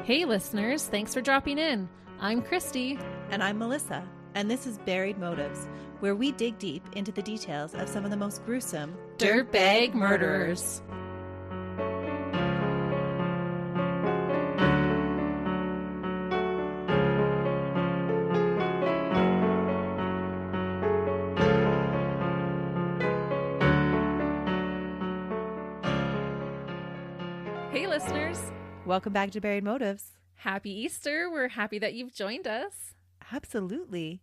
Hey listeners, thanks for dropping in. I'm Christy. And I'm Melissa, and this is Buried Motives, where we dig deep into the details of some of the most gruesome Dirtbag murderers. Hey listeners. Welcome back to Buried Motives. Happy Easter. We're happy that you've joined us. Absolutely.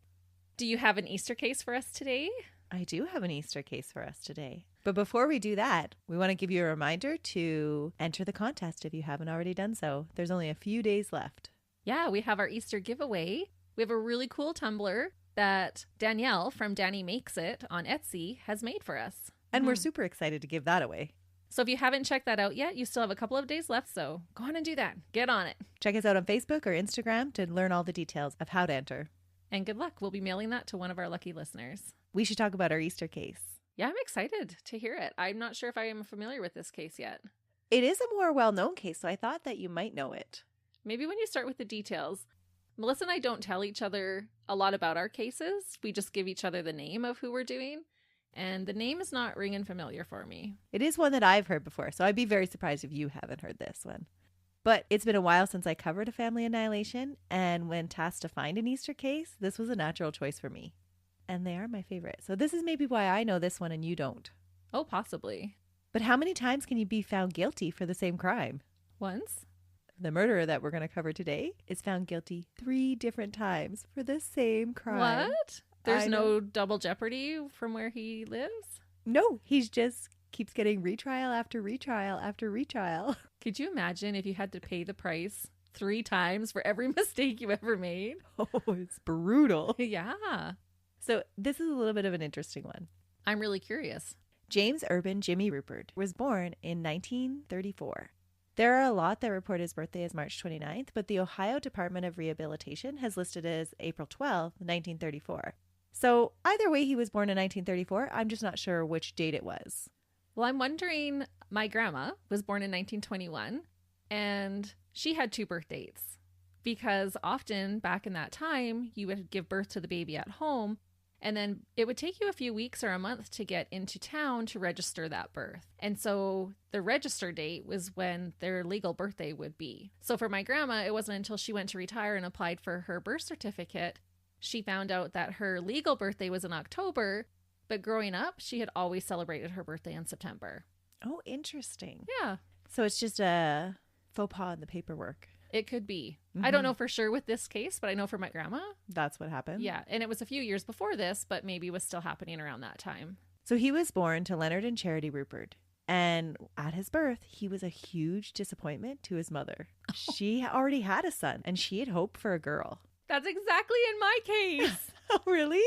Do you have an Easter case for us today? I do have an Easter case for us today. But before we do that, we want to give you a reminder to enter the contest if you haven't already done so. There's only a few days left. Yeah, we have our Easter giveaway. We have a really cool tumbler that Danielle from Danny Makes It on Etsy has made for us. And we're super excited to give that away. So if you haven't checked that out yet, you still have a couple of days left. So go on and do that. Get on it. Check us out on Facebook or Instagram to learn all the details of how to enter. And good luck. We'll be mailing that to one of our lucky listeners. We should talk about our Easter case. Yeah, I'm excited to hear it. I'm not sure if I am familiar with this case yet. It is a more well-known case, so I thought that you might know it. Maybe when you start with the details. Melissa and I don't tell each other a lot about our cases. We just give each other the name of who we're doing. And the name is not ringing familiar for me. It is one that I've heard before, so I'd be very surprised if you haven't heard this one. But it's been a while since I covered a family annihilation, and when tasked to find an Easter case, this was a natural choice for me. And they are my favorite. So this is maybe why I know this one and you don't. Oh, possibly. But how many times can you be found guilty for the same crime? Once. The murderer that we're going to cover today is found guilty 3 different times for the same crime. What? There's no double jeopardy from where he lives? No, he's just keeps getting retrial after retrial after retrial. Could you imagine if you had to pay the price 3 times for every mistake you ever made? Oh, it's brutal. Yeah. So this is a little bit of an interesting one. I'm really curious. James Urban Jimmy Ruppert was born in 1934. There are a lot that report his birthday as March 29th, but the Ohio Department of Rehabilitation has listed it as April 12th, 1934. So either way, he was born in 1934. I'm just not sure which date it was. Well, I'm wondering, my grandma was born in 1921, and she had 2 birth dates because often back in that time, you would give birth to the baby at home, and then it would take you a few weeks or a month to get into town to register that birth. And so the register date was when their legal birthday would be. So for my grandma, it wasn't until she went to retire and applied for her birth certificate she found out that her legal birthday was in October, but growing up, she had always celebrated her birthday in September. Oh, interesting. Yeah. So it's just a faux pas in the paperwork. It could be. I don't know for sure with this case, but I know for my grandma. That's what happened. Yeah. And it was a few years before this, but maybe was still happening around that time. So he was born to Leonard and Charity Ruppert. And at his birth, he was a huge disappointment to his mother. She already had a son, and she had hoped for a girl. That's exactly in my case. Oh, really?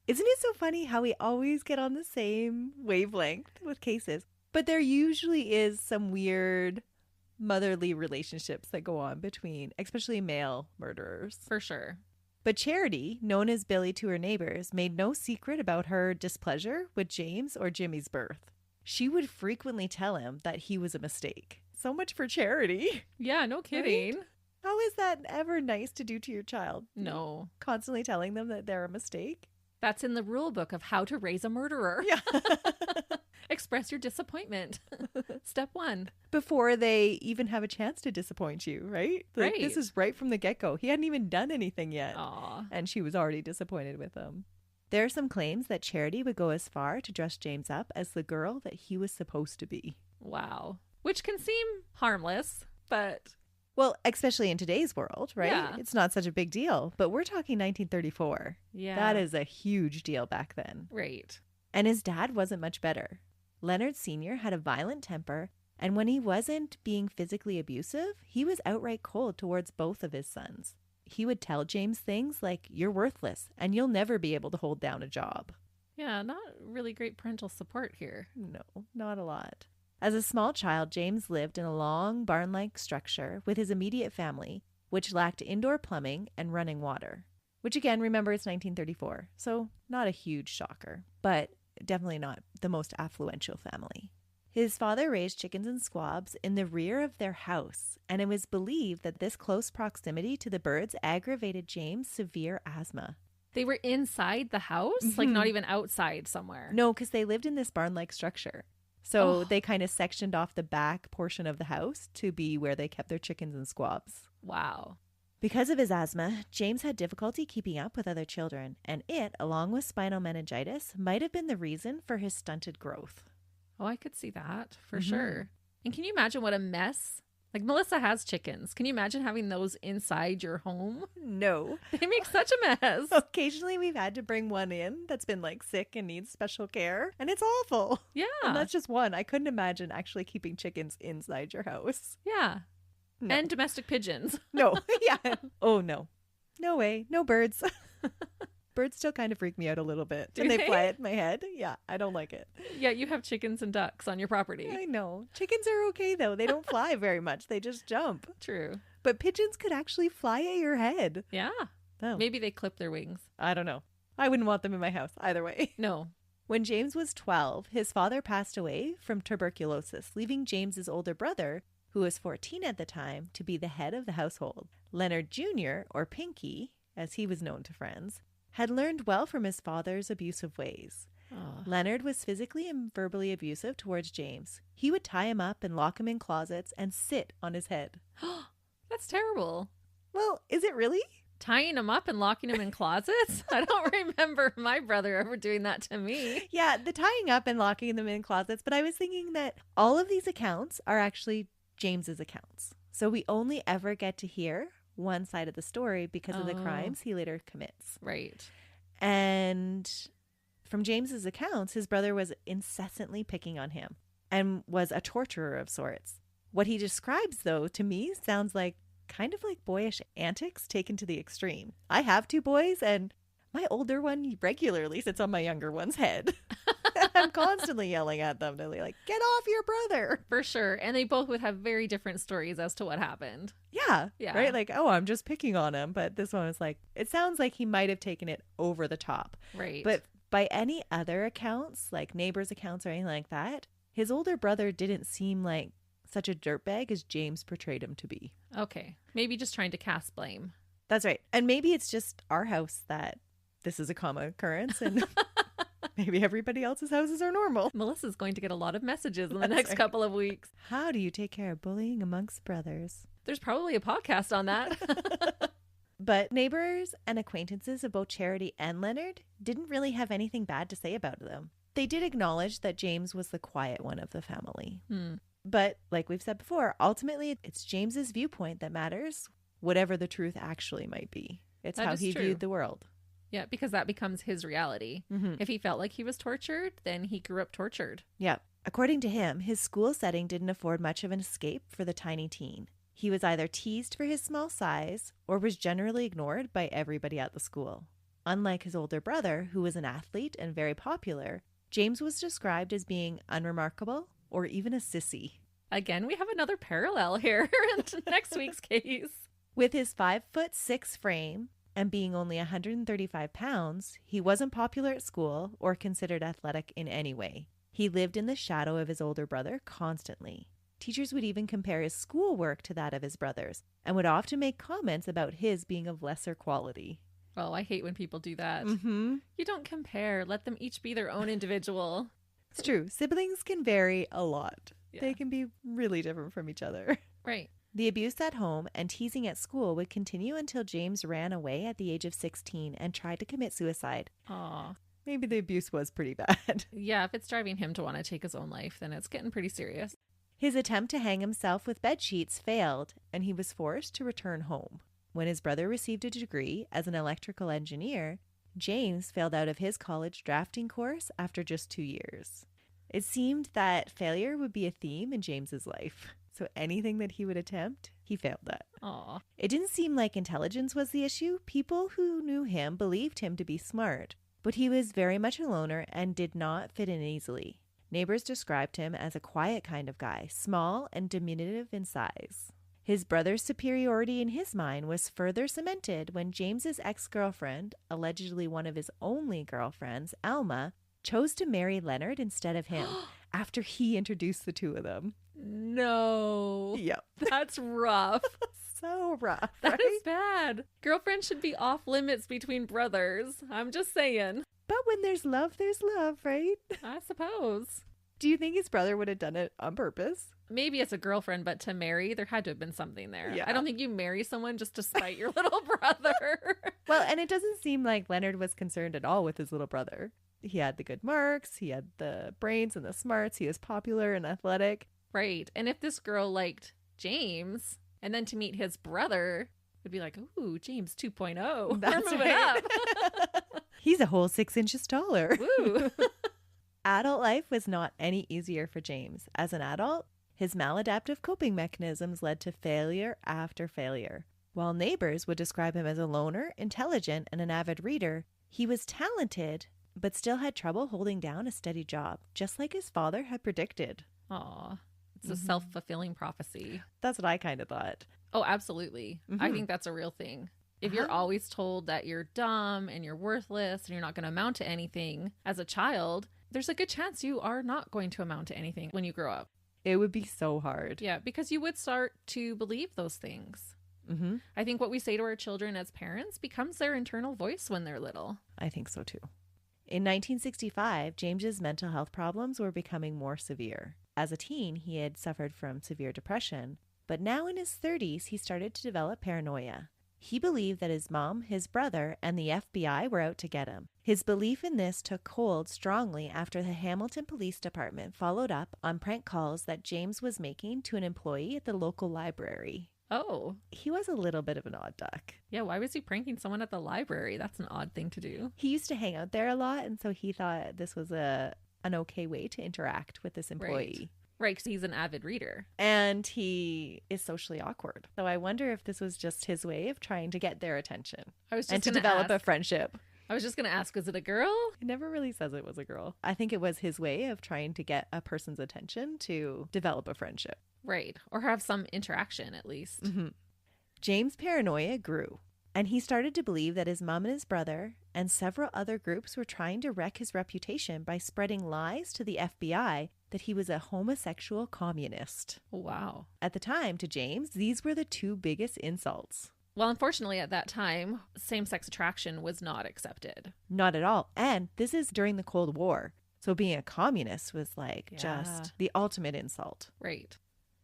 Isn't it so funny how we always get on the same wavelength with cases? But there usually is some weird motherly relationships that go on between, especially male murderers. For sure. But Charity, known as Billy to her neighbors, made no secret about her displeasure with James or Jimmy's birth. She would frequently tell him that he was a mistake. So much for Charity. Yeah, no kidding. Right? How is that ever nice to do to your child? No. Constantly telling them that they're a mistake? That's in the rule book of how to raise a murderer. Yeah. Express your disappointment. Step 1. Before they even have a chance to disappoint you, right? Like, Right. This is right from the get-go. He hadn't even done anything yet. Aw. And she was already disappointed with him. There are some claims that Charity would go as far to dress James up as the girl that he was supposed to be. Wow. Which can seem harmless, but... Well, especially in today's world, right? Yeah. It's not such a big deal. But we're talking 1934. Yeah. That is a huge deal back then. Right. And his dad wasn't much better. Leonard Sr. had a violent temper, and when he wasn't being physically abusive, he was outright cold towards both of his sons. He would tell James things like, "You're worthless, and you'll never be able to hold down a job." Yeah, not really great parental support here. No, not a lot. As a small child, James lived in a long barn-like structure with his immediate family, which lacked indoor plumbing and running water. Which again, remember, it's 1934, so not a huge shocker, but definitely not the most affluential family. His father raised chickens and squabs in the rear of their house, and it was believed that this close proximity to the birds aggravated James' severe asthma. They were inside the house, like not even outside somewhere. No, because they lived in this barn-like structure. So they kind of sectioned off the back portion of the house to be where they kept their chickens and squabs. Wow. Because of his asthma, James had difficulty keeping up with other children, and it, along with spinal meningitis, might have been the reason for his stunted growth. Oh, I could see that for sure. And can you imagine what a mess? Like, Melissa has chickens. Can you imagine having those inside your home? No. They make such a mess. Occasionally we've had to bring one in that's been like sick and needs special care, and it's awful. Yeah. And that's just one. I couldn't imagine actually keeping chickens inside your house. Yeah. No. And domestic pigeons. No. Yeah. Oh, no. No way. No birds. Birds still kind of freak me out a little bit when they fly at my head. Yeah, I don't like it. Yeah, you have chickens and ducks on your property. I know. Chickens are okay, though. They don't fly very much. They just jump. True. But pigeons could actually fly at your head. Yeah. Oh. Maybe they clip their wings. I don't know. I wouldn't want them in my house either way. No. When James was 12, his father passed away from tuberculosis, leaving James's older brother, who was 14 at the time, to be the head of the household. Leonard Jr., or Pinky, as he was known to friends, had learned well from his father's abusive ways. Oh. Leonard was physically and verbally abusive towards James. He would tie him up and lock him in closets and sit on his head. That's terrible. Well, is it really? Tying him up and locking him in closets? I don't remember my brother ever doing that to me. Yeah, the tying up and locking them in closets, but I was thinking that all of these accounts are actually James's accounts. So we only ever get to hear one side of the story because of the crimes he later commits. Right. And from James's accounts, his brother was incessantly picking on him and was a torturer of sorts. What he describes, though, to me sounds like kind of like boyish antics taken to the extreme. I have two boys, and my older one regularly sits on my younger one's head. I'm constantly yelling at them to like, get off your brother. For sure. And they both would have very different stories as to what happened. Yeah. Yeah. Right? Like, oh, I'm just picking on him. But this one was like, it sounds like he might have taken it over the top. Right. But by any other accounts, like neighbors' accounts or anything like that, his older brother didn't seem like such a dirtbag as James portrayed him to be. Okay. Maybe just trying to cast blame. That's right. And maybe it's just our house that this is a common occurrence, and maybe everybody else's houses are normal. Melissa's going to get a lot of messages in the next couple of weeks. How do you take care of bullying amongst brothers? There's probably a podcast on that. But neighbors and acquaintances of both Charity and Leonard didn't really have anything bad to say about them. They did acknowledge that James was the quiet one of the family. But like we've said before, ultimately it's James's viewpoint that matters, whatever the truth actually might be. It's how he viewed the world. Yeah, because that becomes his reality. If he felt like he was tortured, then he grew up tortured. Yeah. According to him, his school setting didn't afford much of an escape for the tiny teen. He was either teased for his small size or was generally ignored by everybody at the school. Unlike his older brother, who was an athlete and very popular, James was described as being unremarkable or even a sissy. Again, we have another parallel here in next week's case. With his 5'6" frame and being only 135 pounds, he wasn't popular at school or considered athletic in any way. He lived in the shadow of his older brother constantly. Teachers would even compare his schoolwork to that of his brother's and would often make comments about his being of lesser quality. Oh, I hate when people do that. You don't compare. Let them each be their own individual. It's true. Siblings can vary a lot. Yeah. They can be really different from each other. Right. The abuse at home and teasing at school would continue until James ran away at the age of 16 and tried to commit suicide. Aw. Maybe the abuse was pretty bad. Yeah, if it's driving him to want to take his own life, then it's getting pretty serious. His attempt to hang himself with bed sheets failed, and he was forced to return home. When his brother received a degree as an electrical engineer, James failed out of his college drafting course after just 2 years. It seemed that failure would be a theme in James's life, so anything that he would attempt, he failed at. Aw. It didn't seem like intelligence was the issue. People who knew him believed him to be smart, but he was very much a loner and did not fit in easily. Neighbors described him as a quiet kind of guy, small and diminutive in size. His brother's superiority in his mind was further cemented when James's ex-girlfriend, allegedly one of his only girlfriends, Alma, chose to marry Leonard instead of him. after he introduced the two of them. No. Yep. That's rough. So rough. That is bad. Girlfriends should be off limits between brothers. I'm just saying. But when there's love, right? I suppose. Do you think his brother would have done it on purpose? Maybe it's a girlfriend, but to marry, there had to have been something there. Yeah. I don't think you marry someone just to spite your little brother. Well, and it doesn't seem like Leonard was concerned at all with his little brother. He had the good marks, he had the brains and the smarts, he was popular and athletic. Right. And if this girl liked James, and then to meet his brother, would be like, ooh, James 2.0. That's We're moving right. up. He's a whole 6 inches taller. Woo. Adult life was not any easier for James. As an adult, his maladaptive coping mechanisms led to failure after failure. While neighbors would describe him as a loner, intelligent, and an avid reader, he was talented, but still had trouble holding down a steady job, just like his father had predicted. Aw. It's a self-fulfilling prophecy. That's what I kind of thought. Oh, absolutely. I think that's a real thing. If you're always told that you're dumb and you're worthless and you're not going to amount to anything as a child, there's a good chance you are not going to amount to anything when you grow up. It would be so hard. Yeah, because you would start to believe those things. Mm-hmm. I think what we say to our children as parents becomes their internal voice when they're little. I think so too. In 1965, James's mental health problems were becoming more severe. As a teen, he had suffered from severe depression, but now in his 30s, he started to develop paranoia. He believed that his mom, his brother, and the FBI were out to get him. His belief in this took hold strongly after the Hamilton Police Department followed up on prank calls that James was making to an employee at the local library. Oh. He was a little bit of an odd duck. Yeah, why was he pranking someone at the library? That's an odd thing to do. He used to hang out there a lot, and so he thought this was an okay way to interact with this employee. Right, because he's an avid reader. And he is socially awkward. So I wonder if this was just his way of trying to get their attention and to develop a friendship. I was just going to ask, was it a girl? It never really says it was a girl. I think it was his way of trying to get a person's attention to develop a friendship. Right, or have some interaction at least. Mm-hmm. James' paranoia grew, and he started to believe that his mom and his brother and several other groups were trying to wreck his reputation by spreading lies to the FBI that he was a homosexual communist. Wow. At the time, to James, these were the two biggest insults. Well, unfortunately, at that time, same-sex attraction was not accepted. Not at all. And this is during the Cold War. So being a communist was just the ultimate insult. Right.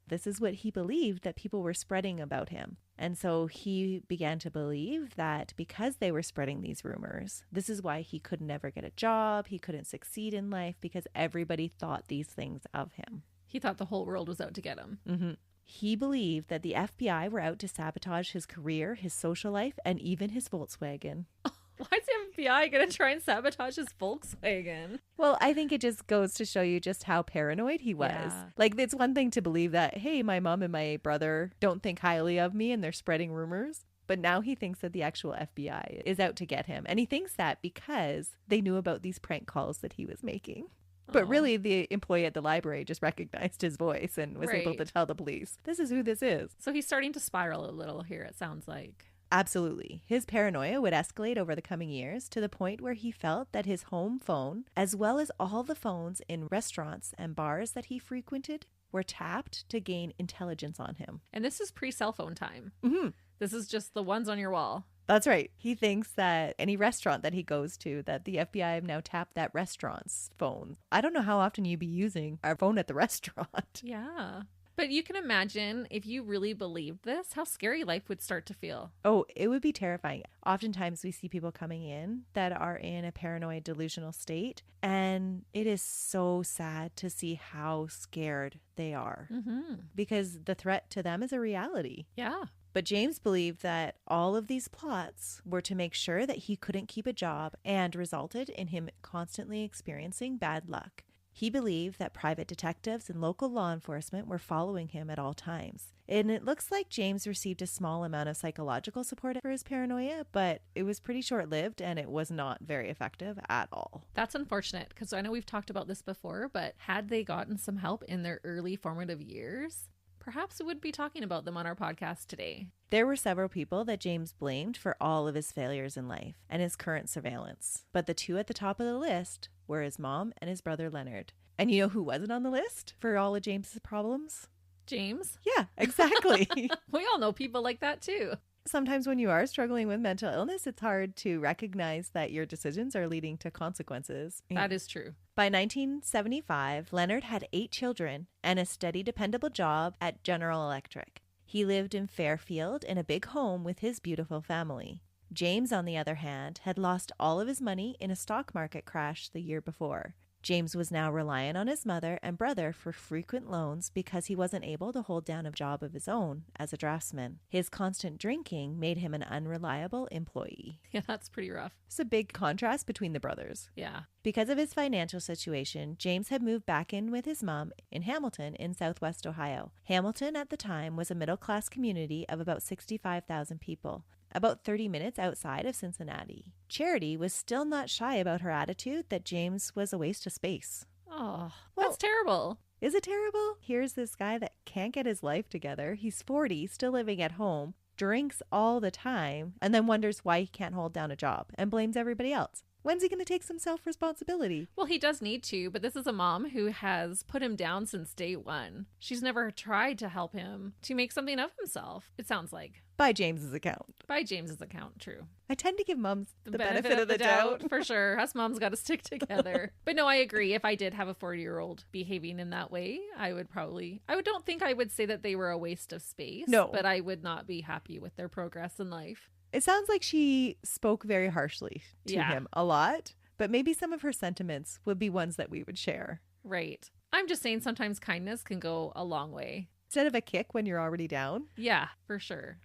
This is what he believed that people were spreading about him. And so he began to believe that because they were spreading these rumors, this is why he could never get a job, he couldn't succeed in life, because everybody thought these things of him. He thought the whole world was out to get him. Mm-hmm. He believed that the FBI were out to sabotage his career, his social life, and even his Volkswagen. Why is the FBI going to try and sabotage his Volkswagen? Well, I think it just goes to show you just how paranoid he was. Yeah. Like, it's one thing to believe that, hey, my mom and my brother don't think highly of me and they're spreading rumors. But now he thinks that the actual FBI is out to get him. And he thinks that because they knew about these prank calls that he was making. But really, the employee at the library just recognized his voice and was able to tell the police, this is who this is. So he's starting to spiral a little here, it sounds like. Absolutely. His paranoia would escalate over the coming years to the point where he felt that his home phone, as well as all the phones in restaurants and bars that he frequented, were tapped to gain intelligence on him. And this is pre-cell phone time. Mm-hmm. This is just the ones on your wall. That's right. He thinks that any restaurant that he goes to, that the FBI have now tapped that restaurant's phone. I don't know how often you'd be using our phone at the restaurant. Yeah. But you can imagine if you really believed this, how scary life would start to feel. Oh, it would be terrifying. Oftentimes we see people coming in that are in a paranoid delusional state, and it is so sad to see how scared they are because the threat to them is a reality. Yeah. But James believed that all of these plots were to make sure that he couldn't keep a job and resulted in him constantly experiencing bad luck. He believed that private detectives and local law enforcement were following him at all times. And it looks like James received a small amount of psychological support for his paranoia, but it was pretty short-lived and it was not very effective at all. That's unfortunate because I know we've talked about this before, but had they gotten some help in their early formative years, perhaps we would be talking about them on our podcast today. There were several people that James blamed for all of his failures in life and his current surveillance. But the two at the top of the list were his mom and his brother Leonard. And you know who wasn't on the list for all of James's problems? James? Yeah, exactly. We all know people like that too. Sometimes when you are struggling with mental illness, it's hard to recognize that your decisions are leading to consequences. That is true. By 1975, Leonard had 8 children and a steady, dependable job at General Electric. He lived in Fairfield in a big home with his beautiful family. James, on the other hand, had lost all of his money in a stock market crash the year before. James was now reliant on his mother and brother for frequent loans because he wasn't able to hold down a job of his own as a draftsman. His constant drinking made him an unreliable employee. Yeah, that's pretty rough. It's a big contrast between the brothers. Yeah. Because of his financial situation, James had moved back in with his mom in Hamilton in southwest Ohio. Hamilton at the time was a middle-class community of about 65,000 people, about 30 minutes outside of Cincinnati. Charity was still not shy about her attitude that James was a waste of space. Oh, that's terrible. Is it terrible? Here's this guy that can't get his life together. He's 40, still living at home, drinks all the time, and then wonders why he can't hold down a job and blames everybody else. When's he going to take some self-responsibility? Well, he does need to, but this is a mom who has put him down since day one. She's never tried to help him to make something of himself, it sounds like. By James's account. By James's account, true. I tend to give moms The benefit of the doubt. For sure. Us moms got to stick together. But no, I agree. If I did have a 40-year-old behaving in that way, I don't think I would say that they were a waste of space. No. But I would not be happy with their progress in life. It sounds like she spoke very harshly to him a lot, but maybe some of her sentiments would be ones that we would share. Right. I'm just saying sometimes kindness can go a long way. Instead of a kick when you're already down. Yeah, for sure.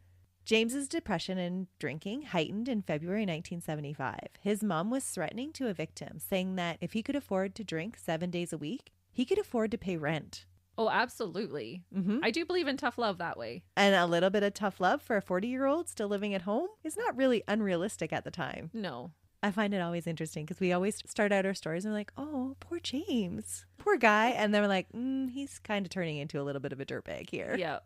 James's depression and drinking heightened in February 1975. His mom was threatening to evict him, saying that if he could afford to drink 7 days a week, he could afford to pay rent. Oh, absolutely. Mm-hmm. I do believe in tough love that way. And a little bit of tough love for a 40-year-old still living at home is not really unrealistic at the time. No. I find it always interesting because we always start out our stories and we're like, oh, poor James. Poor guy. And then we're like, he's kind of turning into a little bit of a dirtbag here. Yeah.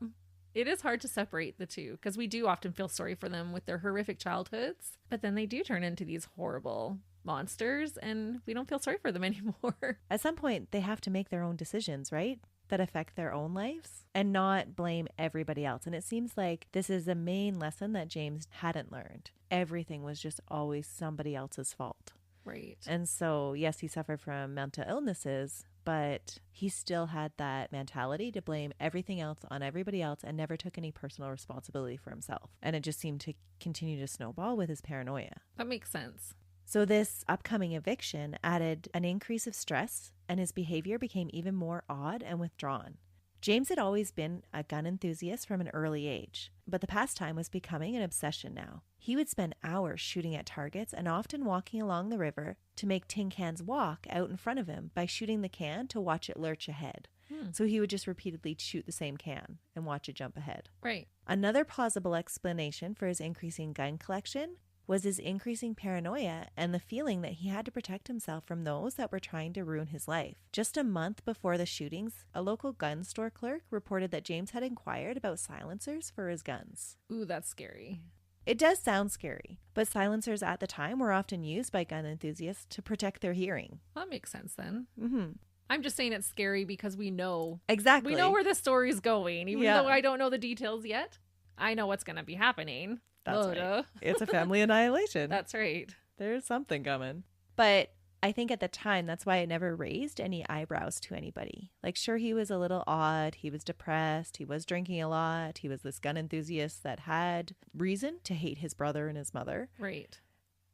It is hard to separate the two because we do often feel sorry for them with their horrific childhoods, but then they do turn into these horrible monsters and we don't feel sorry for them anymore. At some point, they have to make their own decisions, right? That affect their own lives and not blame everybody else. And it seems like this is the main lesson that James hadn't learned. Everything was just always somebody else's fault. Right. And so, yes, he suffered from mental illnesses, but he still had that mentality to blame everything else on everybody else and never took any personal responsibility for himself. And it just seemed to continue to snowball with his paranoia. That makes sense. So this upcoming eviction added an increase of stress, and his behavior became even more odd and withdrawn. James had always been a gun enthusiast from an early age, but the pastime was becoming an obsession now. He would spend hours shooting at targets and often walking along the river to make tin cans walk out in front of him by shooting the can to watch it lurch ahead. So he would just repeatedly shoot the same can and watch it jump ahead. Right. Another plausible explanation for his increasing gun collection was his increasing paranoia and the feeling that he had to protect himself from those that were trying to ruin his life. Just a month before the shootings, a local gun store clerk reported that James had inquired about silencers for his guns. Ooh, that's scary. It does sound scary, but silencers at the time were often used by gun enthusiasts to protect their hearing. That makes sense then. Mm-hmm. I'm just saying it's scary because we know. Exactly. We know where the story's going. Even though I don't know the details yet, I know what's going to be happening. That's right. It's a family annihilation. That's right. There's something coming. But I think at the time, that's why it never raised any eyebrows to anybody. Like, sure, he was a little odd. He was depressed. He was drinking a lot. He was this gun enthusiast that had reason to hate his brother and his mother. Right.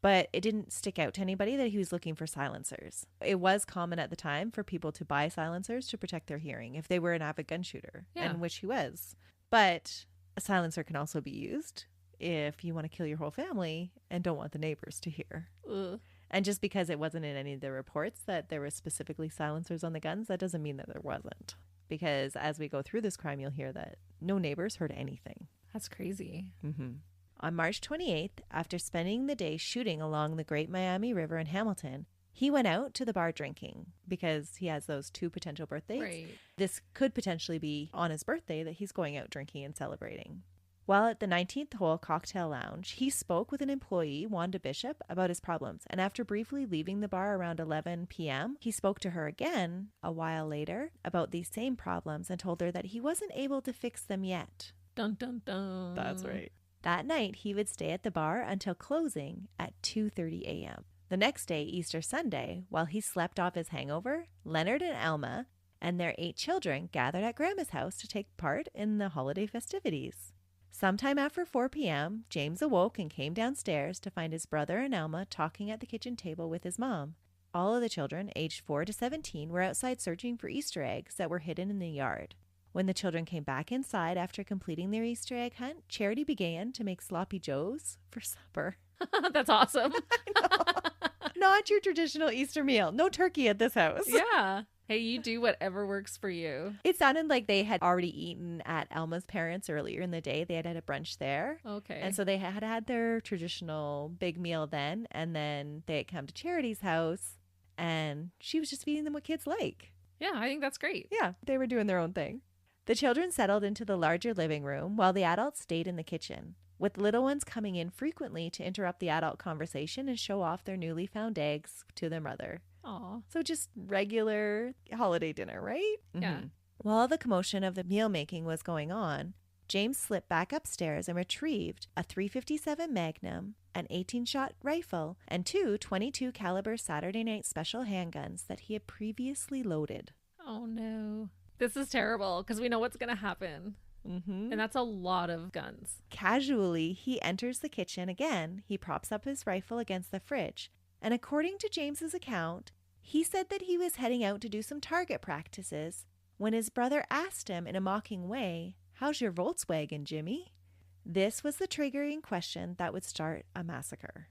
But it didn't stick out to anybody that he was looking for silencers. It was common at the time for people to buy silencers to protect their hearing if they were an avid gun shooter, and which he was. But a silencer can also be used if you want to kill your whole family and don't want the neighbors to hear. Ugh. And just because it wasn't in any of the reports that there were specifically silencers on the guns, that doesn't mean that there wasn't. Because as we go through this crime, you'll hear that no neighbors heard anything. That's crazy. Mm-hmm. On March 28th, after spending the day shooting along the Great Miami River in Hamilton, he went out to the bar drinking because he has those 2 potential birthdays. Right. This could potentially be on his birthday that he's going out drinking and celebrating. While at the 19th hole cocktail lounge, he spoke with an employee, Wanda Bishop, about his problems. And after briefly leaving the bar around 11 p.m., he spoke to her again a while later about these same problems and told her that he wasn't able to fix them yet. Dun, dun, dun. That's right. That night, he would stay at the bar until closing at 2:30 a.m. The next day, Easter Sunday, while he slept off his hangover, Leonard and Alma and their 8 children gathered at Grandma's house to take part in the holiday festivities. Sometime after 4 p.m., James awoke and came downstairs to find his brother and Alma talking at the kitchen table with his mom. All of the children, aged 4 to 17, were outside searching for Easter eggs that were hidden in the yard. When the children came back inside after completing their Easter egg hunt, Charity began to make sloppy joes for supper. That's awesome. Not your traditional Easter meal. No turkey at this house. Yeah. Hey, you do whatever works for you. It sounded like they had already eaten at Alma's parents earlier in the day. They had had a brunch there. Okay. And so they had had their traditional big meal then. And then they had come to Charity's house and she was just feeding them what kids like. Yeah, I think that's great. Yeah, they were doing their own thing. The children settled into the larger living room while the adults stayed in the kitchen, with little ones coming in frequently to interrupt the adult conversation and show off their newly found eggs to their mother. Aw. So just regular holiday dinner, right? Yeah. Mm-hmm. While the commotion of the meal making was going on, James slipped back upstairs and retrieved a .357 Magnum, an 18-shot rifle, and 2 .22 caliber Saturday Night Special handguns that he had previously loaded. Oh, no. This is terrible because we know what's going to happen. Mm-hmm. And that's a lot of guns. Casually, he enters the kitchen again. He props up his rifle against the fridge. And according to James's account, he said that he was heading out to do some target practices when his brother asked him in a mocking way, "How's your Volkswagen, Jimmy?" This was the triggering question that would start a massacre.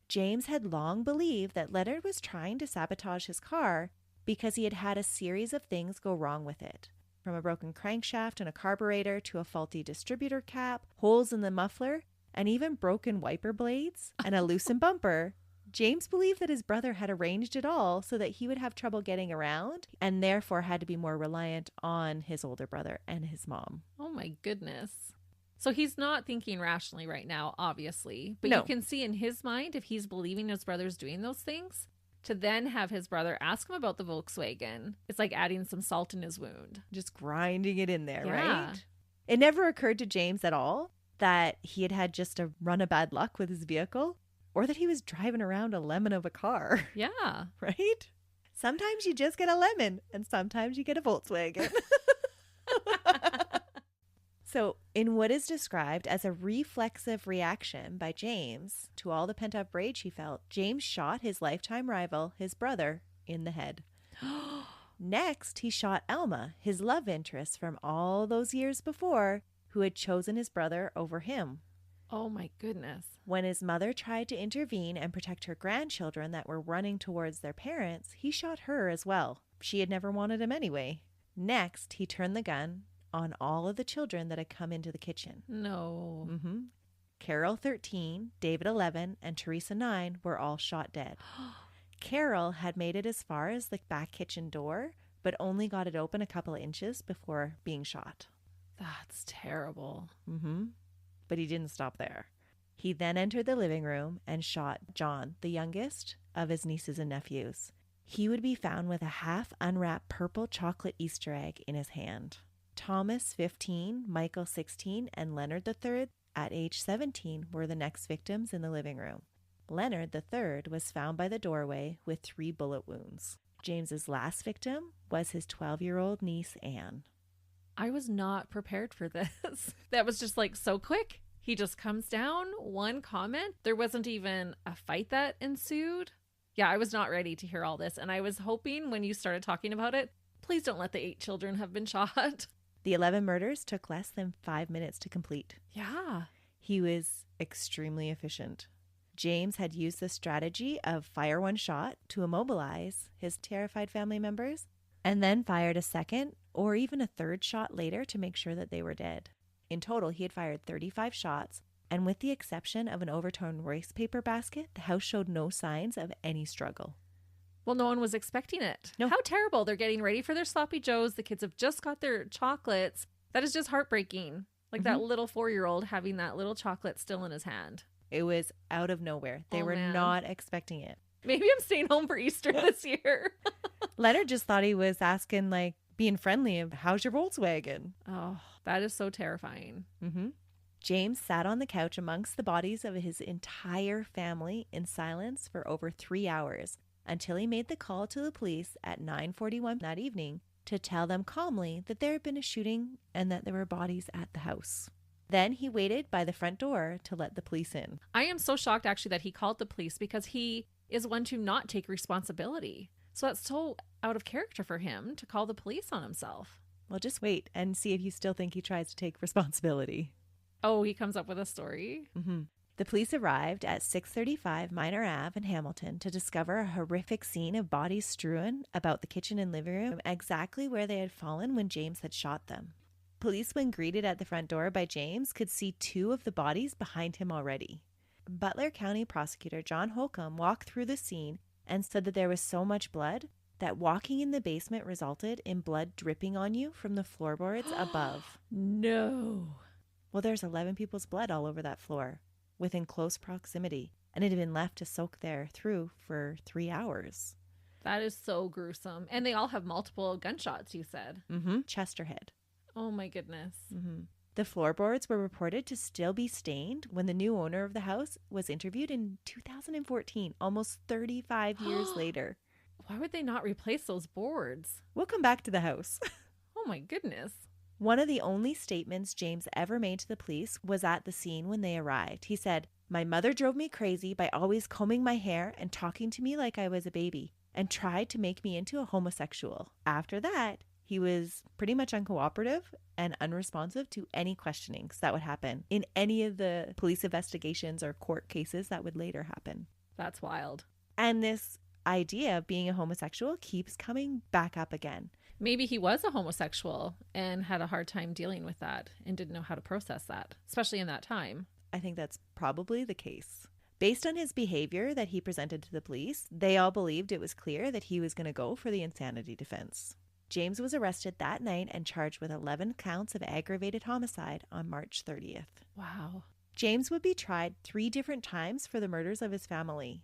James had long believed that Leonard was trying to sabotage his car because he had had a series of things go wrong with it. From a broken crankshaft and a carburetor to a faulty distributor cap, holes in the muffler, and even broken wiper blades and a loosened bumper. James believed that his brother had arranged it all so that he would have trouble getting around and therefore had to be more reliant on his older brother and his mom. Oh my goodness. So he's not thinking rationally right now, obviously. But No. you can see in his mind, if he's believing his brother's doing those things, to then have his brother ask him about the Volkswagen, it's like adding some salt in his wound. Just grinding it in there, Yeah. right? It never occurred to James at all that he had had just a run of bad luck with his vehicle or that he was driving around a lemon of a car, Yeah. right? Sometimes you just get a lemon and sometimes you get a Volkswagen. So, in what is described as a reflexive reaction by James to all the pent-up rage he felt, James shot his lifetime rival, his brother, in the head. Next, he shot Alma, his love interest from all those years before, who had chosen his brother over him. Oh my goodness. When his mother tried to intervene and protect her grandchildren that were running towards their parents, he shot her as well. She had never wanted him anyway. Next, he turned the gun on all of the children that had come into the kitchen. No. Mm-hmm. Carol, 13, David, 11, and Teresa, 9, were all shot dead. Carol had made it as far as the back kitchen door, but only got it open a couple of inches before being shot. That's terrible. Mm-hmm. But he didn't stop there. He then entered the living room and shot John, the youngest of his nieces and nephews. He would be found with a half unwrapped purple chocolate Easter egg in his hand. Thomas, 15, Michael, 16, and Leonard III, at age 17, were the next victims in the living room. Leonard III was found by the doorway with 3 bullet wounds. James's last victim was his 12-year-old niece, Anne. I was not prepared for this. That was just like so quick. He just comes down, one comment. There wasn't even a fight that ensued. Yeah, I was not ready to hear all this. And I was hoping when you started talking about it, please don't let the 8 children have been shot. The 11 murders took less than 5 minutes to complete. Yeah. He was extremely efficient. James had used the strategy of fire one shot to immobilize his terrified family members and then fired a second or even a third shot later to make sure that they were dead. In total, he had fired 35 shots, and with the exception of an overturned rice paper basket, the house showed no signs of any struggle. Well, no one was expecting it. No. How terrible. They're getting ready for their sloppy joes. The kids have just got their chocolates. That is just heartbreaking. Like that little 4-year-old having that little chocolate still in his hand. It was out of nowhere. They were man. not expecting it. Maybe I'm staying home for Easter this year. Leonard just thought he was asking, like, being friendly of, how's your Volkswagen? Oh, that is so terrifying. James sat on the couch amongst the bodies of his entire family in silence for over 3 hours until he made the call to the police at 9:41 that evening to tell them calmly that there had been a shooting and that there were bodies at the house. Then he waited by the front door to let the police in. I am so shocked actually that he called the police because he is one to not take responsibility. So that's so out of character for him to call the police on himself. Well, just wait and see if you still think he tries to take responsibility. Oh, he comes up with a story? The police arrived at 635 Minor Ave in Hamilton to discover a horrific scene of bodies strewn about the kitchen and living room, exactly where they had fallen when James had shot them. Police, when greeted at the front door by James, could see 2 of the bodies behind him already. Butler County Prosecutor John Holcomb walked through the scene and said that there was so much blood that walking in the basement resulted in blood dripping on you from the floorboards above. No. Well, there's 11 people's blood all over that floor within close proximity, and it had been left to soak there through for 3 hours. That is so gruesome. And they all have multiple gunshots, you said. Chesterhead. Oh my goodness. The floorboards were reported to still be stained when the new owner of the house was interviewed in 2014, almost 35 years later. Why would they not replace those boards? We'll come back to the house. Oh my goodness. One of the only statements James ever made to the police was at the scene when they arrived. He said, "My mother drove me crazy by always combing my hair and talking to me like I was a baby and tried to make me into a homosexual. After that, he was pretty much uncooperative and unresponsive to any questionings that would happen in any of the police investigations or court cases that would later happen." That's wild. And this idea of being a homosexual keeps coming back up again. Maybe he was a homosexual and had a hard time dealing with that and didn't know how to process that, especially in that time. I think that's probably the case. Based on his behavior that he presented to the police, they all believed it was clear that he was going to go for the insanity defense. James was arrested that night and charged with 11 counts of aggravated homicide on March 30th. Wow. James would be tried 3 different times for the murders of his family.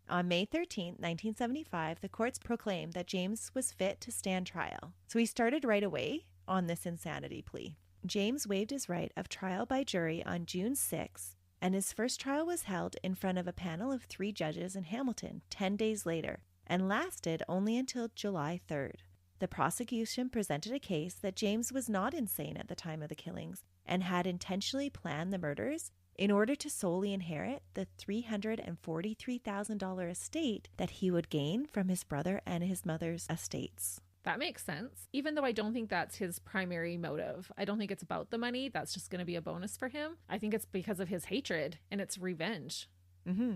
On May 13, 1975, the courts proclaimed that James was fit to stand trial. So he started right away on this insanity plea. James waived his right of trial by jury on June 6, and his first trial was held in front of a panel of 3 judges in Hamilton 10 days later and lasted only until July 3rd. The prosecution presented a case that James was not insane at the time of the killings and had intentionally planned the murders in order to solely inherit the $343,000 estate that he would gain from his brother and his mother's estates. That makes sense. Even though I don't think that's his primary motive. I don't think it's about the money. That's just going to be a bonus for him. I think it's because of his hatred and it's revenge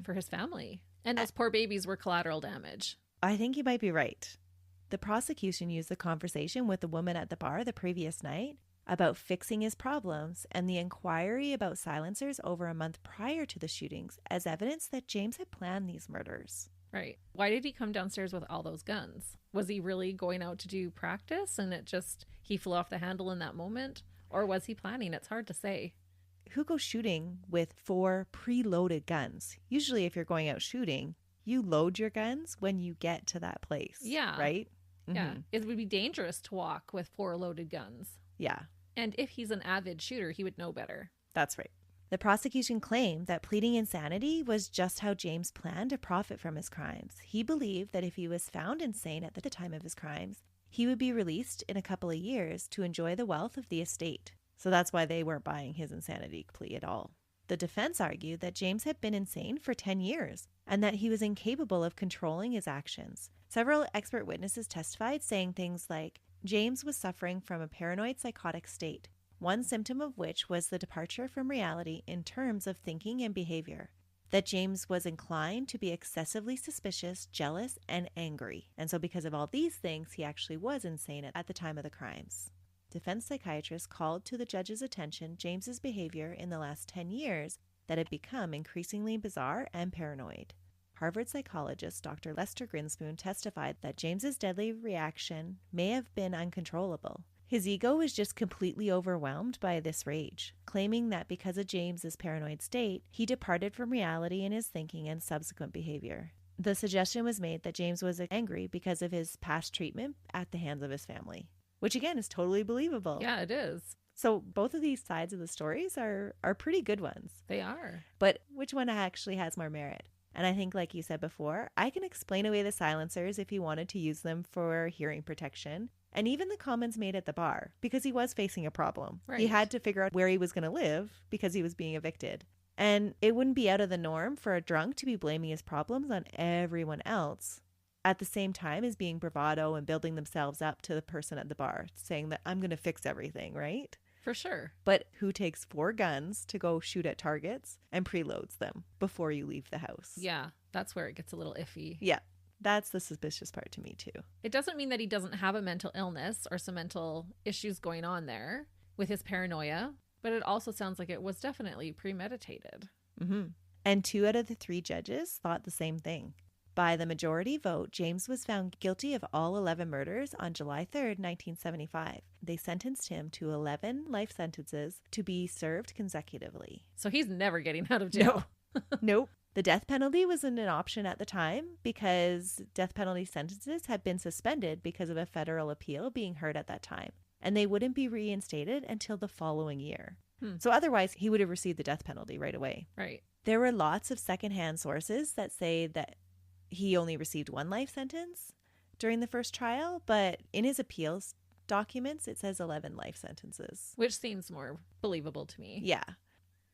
for his family. And those poor babies were collateral damage. I think you might be right. The prosecution used the conversation with the woman at the bar the previous night about fixing his problems and the inquiry about silencers over a month prior to the shootings as evidence that James had planned these murders. Right. Why did he come downstairs with all those guns? Was he really going out to do practice and he flew off the handle in that moment? Or was he planning? It's hard to say. Who goes shooting with 4 preloaded guns? Usually if you're going out shooting, you load your guns when you get to that place. Yeah. Right? Yeah. It would be dangerous to walk with 4 loaded guns. Yeah. And if he's an avid shooter, he would know better. That's right. The prosecution claimed that pleading insanity was just how James planned to profit from his crimes. He believed that if he was found insane at the time of his crimes, he would be released in a couple of years to enjoy the wealth of the estate. So that's why they weren't buying his insanity plea at all. The defense argued that James had been insane for 10 years and that he was incapable of controlling his actions. Several expert witnesses testified, saying things like, James was suffering from a paranoid psychotic state, one symptom of which was the departure from reality in terms of thinking and behavior. That James was inclined to be excessively suspicious, jealous, and angry. And so because of all these things, he actually was insane at the time of the crimes. Defense psychiatrists called to the judge's attention James's behavior in the last 10 years that had become increasingly bizarre and paranoid. Harvard psychologist Dr. Lester Grinspoon testified that James's deadly reaction may have been uncontrollable. His ego was just completely overwhelmed by this rage, claiming that because of James's paranoid state, he departed from reality in his thinking and subsequent behavior. The suggestion was made that James was angry because of his past treatment at the hands of his family, which again is totally believable. Yeah, it is. So both of these sides of the stories are pretty good ones. They are. But which one actually has more merit? And I think, like you said before, I can explain away the silencers if he wanted to use them for hearing protection, and even the comments made at the bar, because he was facing a problem. Right. He had to figure out where he was going to live because he was being evicted. And it wouldn't be out of the norm for a drunk to be blaming his problems on everyone else, at the same time as being bravado and building themselves up to the person at the bar, saying that I'm going to fix everything, right? For sure. But who takes 4 guns to go shoot at targets and preloads them before you leave the house? Yeah, that's where it gets a little iffy. Yeah, that's the suspicious part to me too. It doesn't mean that he doesn't have a mental illness or some mental issues going on there with his paranoia, but it also sounds like it was definitely premeditated. Mm-hmm. And 2 out of the 3 judges thought the same thing. By the majority vote, James was found guilty of all 11 murders on July 3rd, 1975. They sentenced him to 11 life sentences to be served consecutively. So he's never getting out of jail. No. Nope. The death penalty wasn't an option at the time because death penalty sentences had been suspended because of a federal appeal being heard at that time, and they wouldn't be reinstated until the following year. So otherwise, he would have received the death penalty right away. Right. There were lots of secondhand sources that say that he only received 1 life sentence during the first trial, but in his appeals documents, it says 11 life sentences. Which seems more believable to me. Yeah.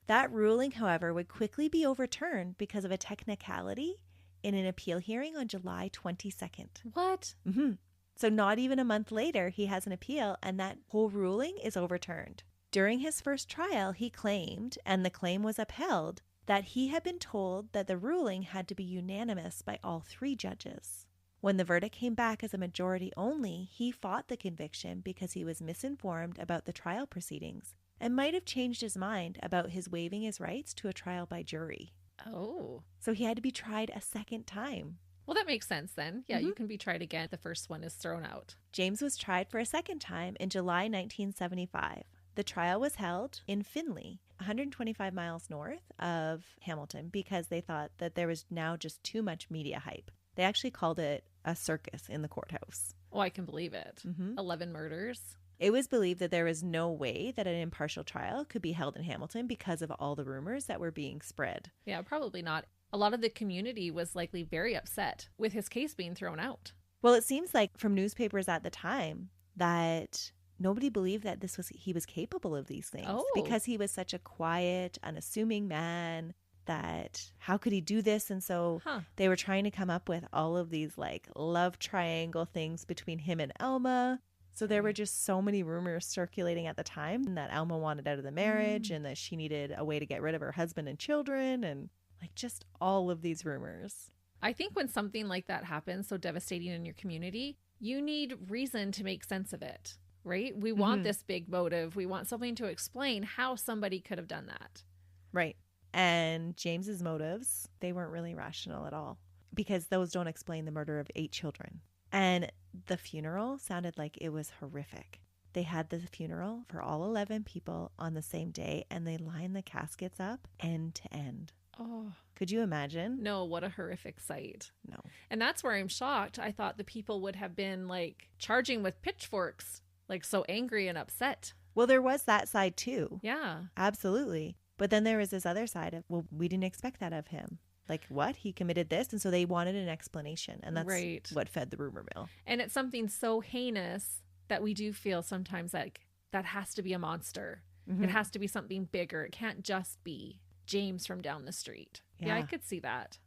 That ruling, however, would quickly be overturned because of a technicality in an appeal hearing on July 22nd. What? Mm-hmm. So not even a month later, he has an appeal, and that whole ruling is overturned. During his first trial, he claimed, and the claim was upheld, that he had been told that the ruling had to be unanimous by all 3 judges. When the verdict came back as a majority only, he fought the conviction because he was misinformed about the trial proceedings and might have changed his mind about his waiving his rights to a trial by jury. Oh. So he had to be tried a second time. Well, that makes sense then. Yeah, you can be tried again. The first one is thrown out. James was tried for a second time in July 1975. The trial was held in Findlay, 125 miles north of Hamilton, because they thought that there was now just too much media hype. They actually called it a circus in the courthouse. Oh, I can believe it. Mm-hmm. 11 murders. It was believed that there was no way that an impartial trial could be held in Hamilton because of all the rumors that were being spread. Yeah, probably not. A lot of the community was likely very upset with his case being thrown out. Well, it seems like from newspapers at the time that nobody believed that he was capable of these things because he was such a quiet, unassuming man that how could he do this? And so they were trying to come up with all of these like love triangle things between him and Alma. So there were just so many rumors circulating at the time that Alma wanted out of the marriage and that she needed a way to get rid of her husband and children, and like just all of these rumors. I think when something like that happens, so devastating in your community, you need reason to make sense of it, right? We want this big motive. We want something to explain how somebody could have done that. Right. And James's motives, they weren't really rational at all because those don't explain the murder of 8 children. And the funeral sounded like it was horrific. They had the funeral for all 11 people on the same day, and they lined the caskets up end to end. Oh. Could you imagine? No, what a horrific sight. No. And that's where I'm shocked. I thought the people would have been like charging with pitchforks, like so angry and upset. Well, there was that side too. Yeah. Absolutely. But then there was this other side of, well, we didn't expect that of him. Like, what? He committed this? And so they wanted an explanation. And that's what fed the rumor mill. And it's something so heinous that we do feel sometimes like that has to be a monster. It has to be something bigger. It can't just be James from down the street. Yeah, I could see that.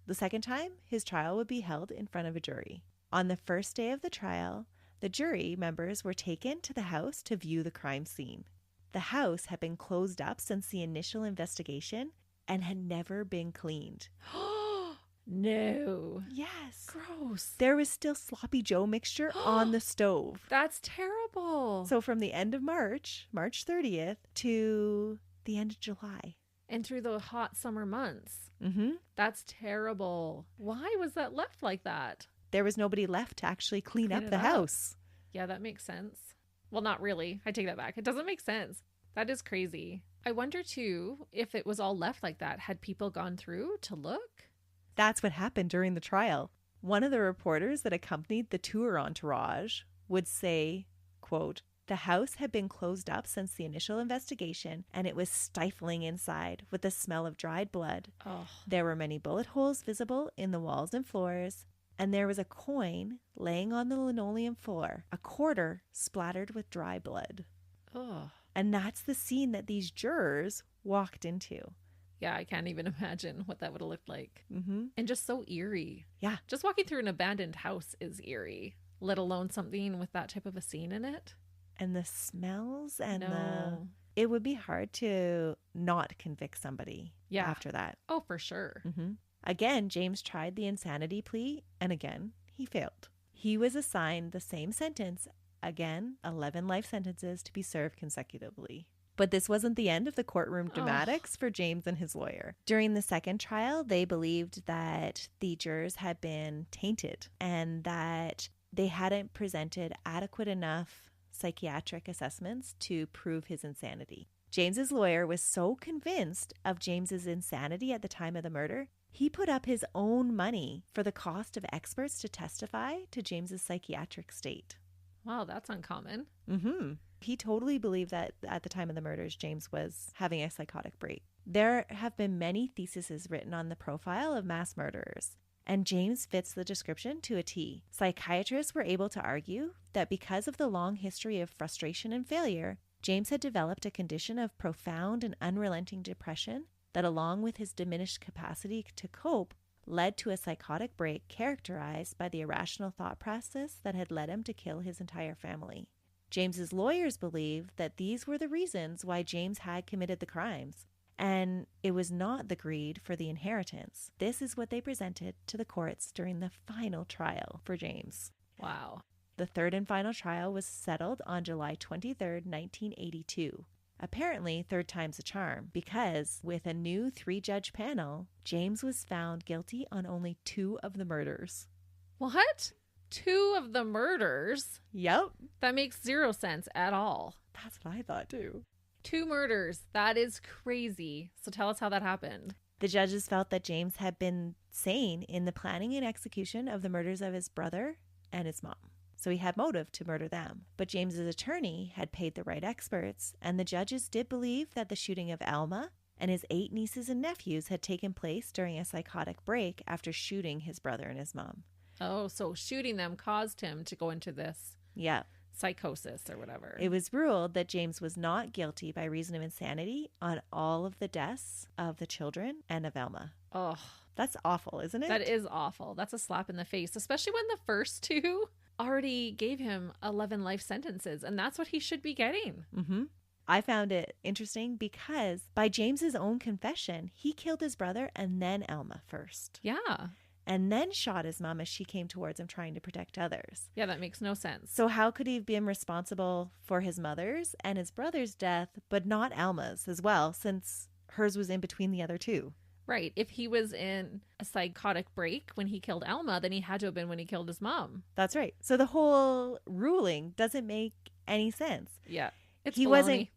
The second time, his trial would be held in front of a jury. On the first day of the trial, the jury members were taken to the house to view the crime scene. The house had been closed up since the initial investigation and had never been cleaned. No. Yes. Gross. There was still sloppy Joe mixture on the stove. That's terrible. So from the end of March 30th, to the end of July. And through the hot summer months. Mm-hmm. That's terrible. Why was that left like that? There was nobody left to actually clean up the house. Yeah, that makes sense. Well, not really. I take that back. It doesn't make sense. That is crazy. I wonder too if it was all left like that. Had people gone through to look? That's what happened during the trial. One of the reporters that accompanied the tour entourage would say, quote, "The house had been closed up since the initial investigation, and it was stifling inside with the smell of dried blood. Oh, There were many bullet holes visible in the walls and floors, and there was a coin laying on the linoleum floor, a quarter splattered with dry blood." oh. And that's the scene that these jurors walked into. Yeah, I can't even imagine what that would have looked like. Mm-hmm. And just so eerie. Yeah. Just walking through an abandoned house is eerie, let alone something with that type of a scene in it. And the smells and No. it would be hard to not convict somebody Yeah. after that. Oh, for sure. Mm-hmm. Again, James tried the insanity plea, and again, he failed. He was assigned the same sentence, again, 11 life sentences to be served consecutively. But this wasn't the end of the courtroom dramatics for James and his lawyer. During the second trial, they believed that the jurors had been tainted and that they hadn't presented adequate enough psychiatric assessments to prove his insanity. James's lawyer was so convinced of James's insanity at the time of the murder, he put up his own money for the cost of experts to testify to James's psychiatric state. Wow, that's uncommon. Mm-hmm. He totally believed that at the time of the murders, James was having a psychotic break. There have been many theses written on the profile of mass murderers, and James fits the description to a T. Psychiatrists were able to argue that because of the long history of frustration and failure, James had developed a condition of profound and unrelenting depression that, along with his diminished capacity to cope, led to a psychotic break characterized by the irrational thought process that had led him to kill his entire family. James's lawyers believed that these were the reasons why James had committed the crimes, and it was not the greed for the inheritance. This is what they presented to the courts during the final trial for James. Wow. The third and final trial was settled on July 23rd, 1982. Apparently, third time's a charm, because with a new 3-judge panel, James was found guilty on only 2 of the murders. What? 2 of the murders? Yep. That makes 0 sense at all. That's what I thought too. 2 murders. That is crazy. So tell us how that happened. The judges felt that James had been sane in the planning and execution of the murders of his brother and his mom. So he had motive to murder them. But James's attorney had paid the right experts, and the judges did believe that the shooting of Alma and his 8 nieces and nephews had taken place during a psychotic break after shooting his brother and his mom. Oh, so shooting them caused him to go into this psychosis or whatever. It was ruled that James was not guilty by reason of insanity on all of the deaths of the children and of Alma. Oh, that's awful, isn't it? That is awful. That's a slap in the face, especially when the first 2 already gave him 11 life sentences, and that's what he should be getting. Mm-hmm. I found it interesting because by James's own confession, he killed his brother and then Alma first. Yeah. And then shot his mom as she came towards him trying to protect others. Yeah, that makes no sense. So how could he have been responsible for his mother's and his brother's death, but not Alma's as well, since hers was in between the other 2? Right. If he was in a psychotic break when he killed Alma, then he had to have been when he killed his mom. That's right. So the whole ruling doesn't make any sense. Yeah. It's he baloney. wasn't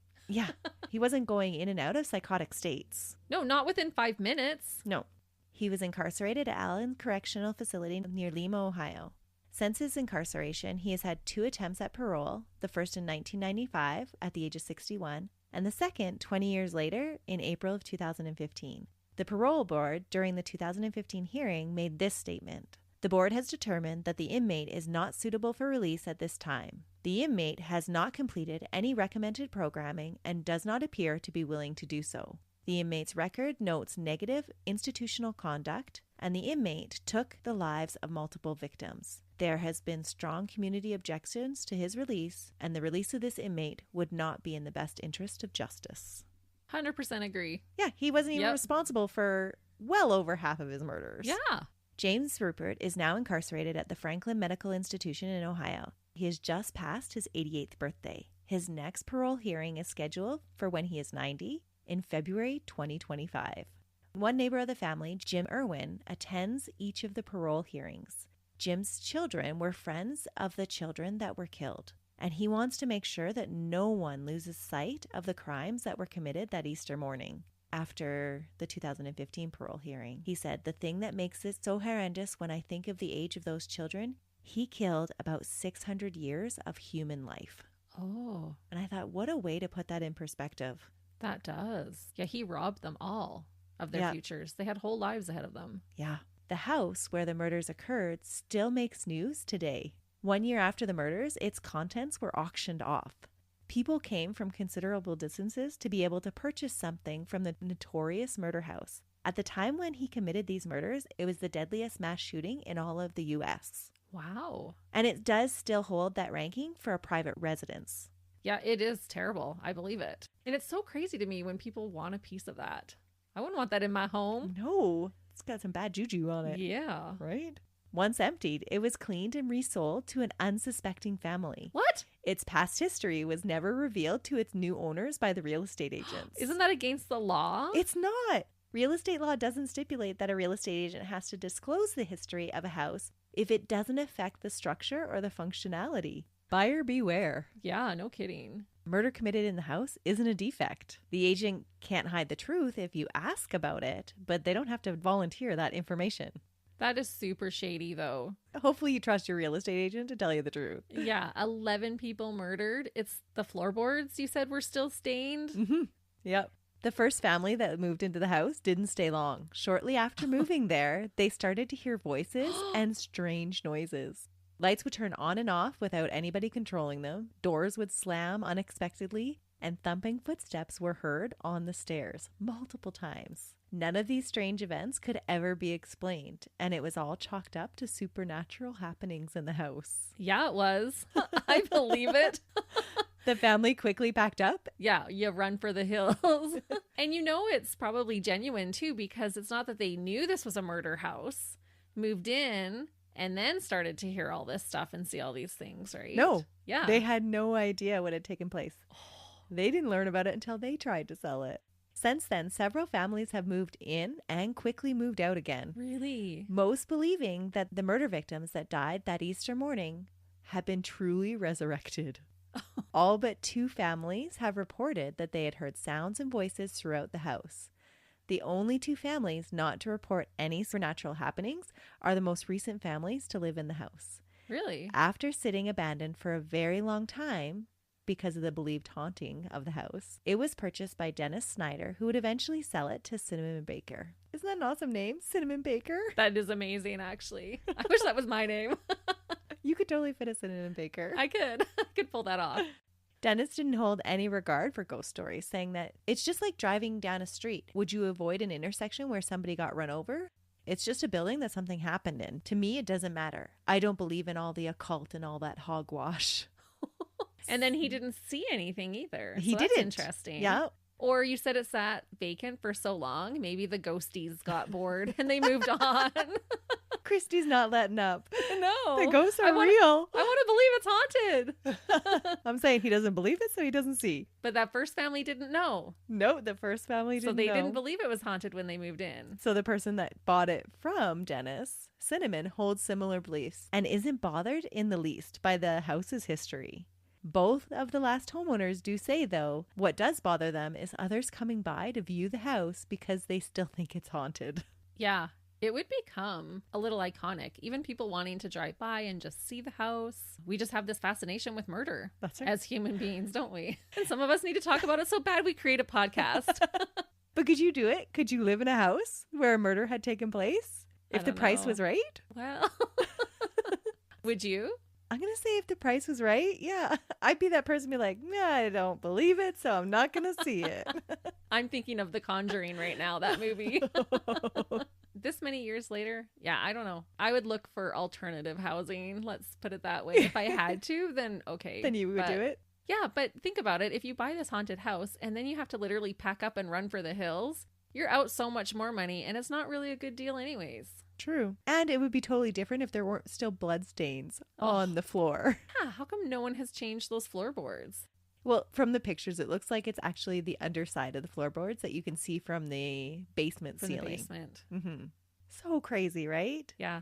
he wasn't going in and out of psychotic states. No, not within 5 minutes. No. He was incarcerated at Allen Correctional Facility near Lima, Ohio. Since his incarceration, he has had 2 attempts at parole, the first in 1995 at the age of 61, and the second 20 years later in April of 2015. The parole board, during the 2015 hearing, made this statement. The board has determined that the inmate is not suitable for release at this time. The inmate has not completed any recommended programming and does not appear to be willing to do so. The inmate's record notes negative institutional conduct, and the inmate took the lives of multiple victims. There has been strong community objections to his release, and the release of this inmate would not be in the best interest of justice. 100% agree. Yeah, he wasn't even responsible for well over half of his murders. Yeah. James Ruppert is now incarcerated at the Franklin Medical Institution in Ohio. He has just passed his 88th birthday. His next parole hearing is scheduled for when he is 90 in February 2025. One neighbor of the family, Jim Irwin, attends each of the parole hearings. Jim's children were friends of the children that were killed. And he wants to make sure that no one loses sight of the crimes that were committed that Easter morning. After the 2015 parole hearing, he said, "The thing that makes it so horrendous when I think of the age of those children, he killed about 600 years of human life." Oh, And I thought, what a way to put that in perspective. that does. Yeah, he robbed them all of their futures. They had whole lives ahead of them. Yeah. The house where the murders occurred still makes news today. 1 year after the murders, its contents were auctioned off. People came from considerable distances to be able to purchase something from the notorious murder house. At the time when he committed these murders, it was the deadliest mass shooting in all of the U.S. Wow. And it does still hold that ranking for a private residence. Yeah, it is terrible. I believe it. And it's so crazy to me when people want a piece of that. I wouldn't want that in my home. No, it's got some bad juju on it. Yeah. Right? Once emptied, it was cleaned and resold to an unsuspecting family. What? Its past history was never revealed to its new owners by the real estate agents. Isn't that against the law? It's not. Real estate law doesn't stipulate that a real estate agent has to disclose the history of a house if it doesn't affect the structure or the functionality. Buyer beware. Yeah, no kidding. Murder committed in the house isn't a defect. The agent can't hide the truth if you ask about it, but they don't have to volunteer that information. That is super shady, though. Hopefully you trust your real estate agent to tell you the truth. Yeah, 11 people murdered. It's the floorboards you said were still stained. Mm-hmm. Yep. The first family that moved into the house didn't stay long. Shortly after moving there, they started to hear voices and strange noises. Lights would turn on and off without anybody controlling them. Doors would slam unexpectedly, and thumping footsteps were heard on the stairs multiple times. None of these strange events could ever be explained, and it was all chalked up to supernatural happenings in the house. Yeah, it was. I believe it. The family quickly packed up. Yeah, you run for the hills. And you know it's probably genuine too, because it's not that they knew this was a murder house, moved in, and then started to hear all this stuff and see all these things, right? No. Yeah. They had no idea what had taken place. They didn't learn about it until they tried to sell it. Since then, several families have moved in and quickly moved out again. Really? Most believing that the murder victims that died that Easter morning have been truly resurrected. All but 2 families have reported that they had heard sounds and voices throughout the house. The only 2 families not to report any supernatural happenings are the most recent families to live in the house. Really? After sitting abandoned for a very long time because of the believed haunting of the house, it was purchased by Dennis Snyder, who would eventually sell it to Cinnamon Baker. Isn't that an awesome name? Cinnamon Baker? That is amazing, actually. I wish that was my name. You could totally fit a Cinnamon Baker. I could. I could pull that off. Dennis didn't hold any regard for ghost stories, saying that it's just like driving down a street. Would you avoid an intersection where somebody got run over? It's just a building that something happened in. To me, it doesn't matter. I don't believe in all the occult and all that hogwash. And then he didn't see anything either. He That's didn't. Interesting. Yeah. Or you said it sat vacant for so long. Maybe the ghosties got bored and they moved on. Christy's not letting up. No. The ghosts are real. I want to believe it's haunted. I'm saying he doesn't believe it, so he doesn't see. But that first family didn't know. No, the first family didn't So they know. didn't believe it was haunted when they moved in. So the person that bought it from Dennis, Cinnamon, holds similar beliefs and isn't bothered in the least by the house's history. Both of the last homeowners do say, though, what does bother them is others coming by to view the house because they still think it's haunted. Yeah. It would become a little iconic. Even people wanting to drive by and just see the house. We just have this fascination with murder. That's right. As human beings, don't we? And some of us need to talk about it so bad we create a podcast. But could you do it? Could you live in a house where a murder had taken place? If the price was right? Well, would you? I'm going to say if the price was right, yeah. I'd be that person be like, nah, I don't believe it, so I'm not going to see it. I'm thinking of The Conjuring right now, that movie. This many years later, yeah, I don't know. I would look for alternative housing. Let's put it that way. If I had to, then okay. Then you would do it? Yeah, but think about it. If you buy this haunted house and then you have to literally pack up and run for the hills, you're out so much more money and it's not really a good deal anyways. True. And it would be totally different if there weren't still bloodstains on the floor. Yeah, how come no one has changed those floorboards? Well, from the pictures, it looks like it's actually the underside of the floorboards that you can see from the basement ceiling. The basement. Mm-hmm. So crazy, right? Yeah.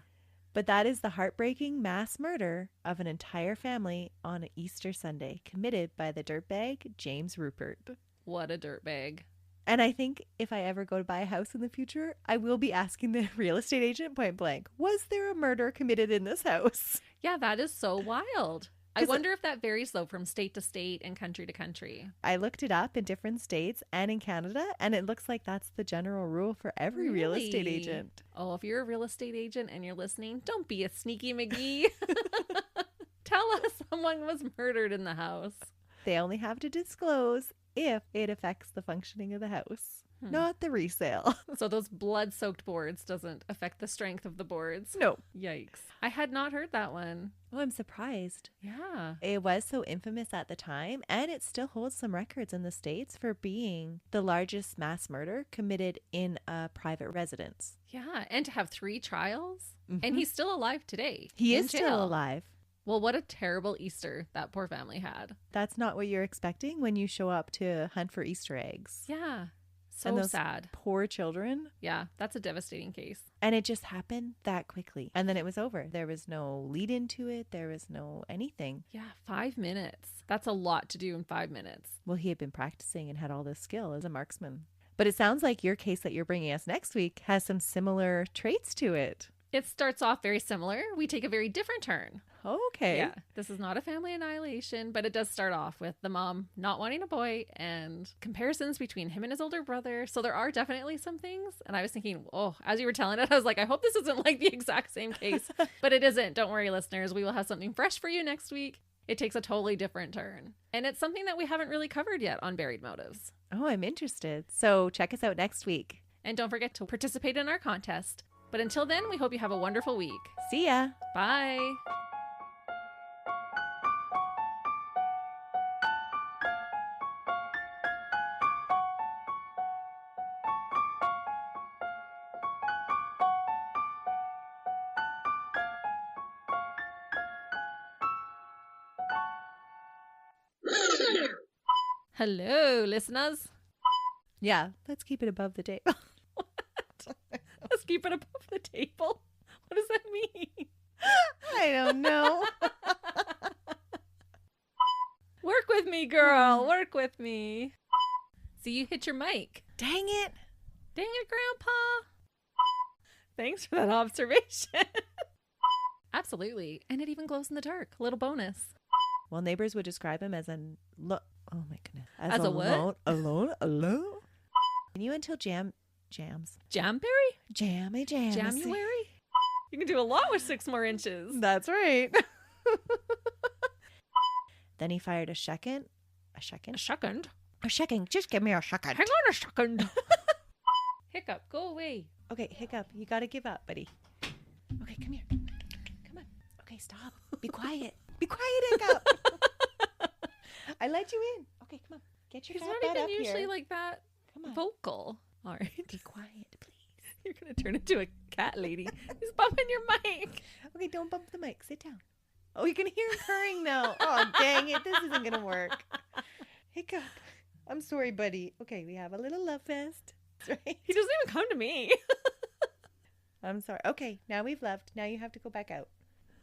But that is the heartbreaking mass murder of an entire family on Easter Sunday committed by the dirtbag James Ruppert. What a dirtbag. And I think if I ever go to buy a house in the future, I will be asking the real estate agent point blank, was there a murder committed in this house? Yeah, that is so wild. I wonder if that varies, though, from state to state and country to country. I looked it up in different states and in Canada, and it looks like that's the general rule for every real estate agent. Oh, if you're a real estate agent and you're listening, don't be a sneaky McGee. Tell us someone was murdered in the house. They only have to disclose if it affects the functioning of the house, not the resale. So those blood-soaked boards doesn't affect the strength of the boards? No. Yikes. I had not heard that one. Oh, I'm surprised. Yeah. It was so infamous at the time, and it still holds some records in the States for being the largest mass murder committed in a private residence. Yeah, and to have 3 trials. And he's still alive today. He in is jail. still alive. Well, what a terrible Easter that poor family had. That's not what you're expecting when you show up to hunt for Easter eggs. Yeah. So and those sad. Poor children. Yeah, that's a devastating case. And it just happened that quickly. And then it was over. There was no lead into it. There was no anything. Yeah, 5 minutes. That's a lot to do in 5 minutes. Well, he had been practicing and had all this skill as a marksman. But it sounds like your case that you're bringing us next week has some similar traits to it. It starts off very similar. We take a very different turn. Okay. Yeah, this is not a family annihilation, but it does start off with the mom not wanting a boy and comparisons between him and his older brother. So there are definitely some things. And I was thinking, oh, as you were telling it, I was like, I hope this isn't like the exact same case. But it isn't. Don't worry, listeners. We will have something fresh for you next week. It takes a totally different turn. And it's something that we haven't really covered yet on Buried Motives. Oh, I'm interested. So check us out next week. And don't forget to participate in our contest. But until then, we hope you have a wonderful week. See ya. Bye. Hello, listeners. Yeah, let's keep it above the table. Let's keep it above the table. What does that mean? I don't know. Work with me, girl. Work with me. See, you hit your mic. Dang it. Dang it, Grandpa. Thanks for that observation. Absolutely. And it even glows in the dark. Little bonus. Well, neighbors would describe him as oh my goodness. As a what? Alone. And you until jams. Jamberry? January. January? You can do a lot with 6 more inches. That's right. Then he fired a second. A second? A second. Just give me a second. Hang on a second. Hiccup, go away. Okay, Hiccup, you gotta give up, buddy. Okay, come here. Come on. Okay, stop. Be quiet. Be quiet, Hiccup. I let you in. Okay, come on. Get your He's fat not butt even up usually here. like that Come on. vocal. All right. Be quiet, please. You're going to turn into a cat lady. He's bumping your mic. Okay, don't bump the mic. Sit down. Oh, you can hear him purring now. Oh, dang it. This isn't going to work. Hiccup. I'm sorry, buddy. Okay, we have a little love fest. That's right. He doesn't even come to me. I'm sorry. Okay, now we've left. Now you have to go back out.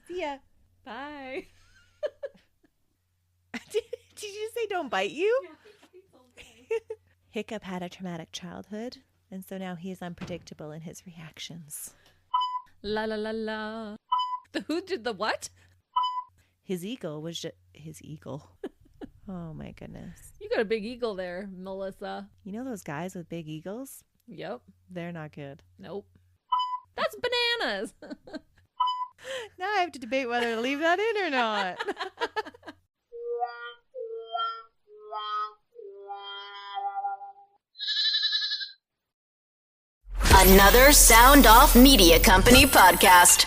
See ya. Bye. Did you say don't bite you? Hiccup had a traumatic childhood, and so now he is unpredictable in his reactions. La la la la. Who did the what? His eagle was just his eagle. Oh my goodness. You got a big eagle there, Melissa. You know those guys with big eagles? Yep. They're not good. Nope. That's bananas. Now I have to debate whether to leave that in or not. Another Sound Off Media Company podcast.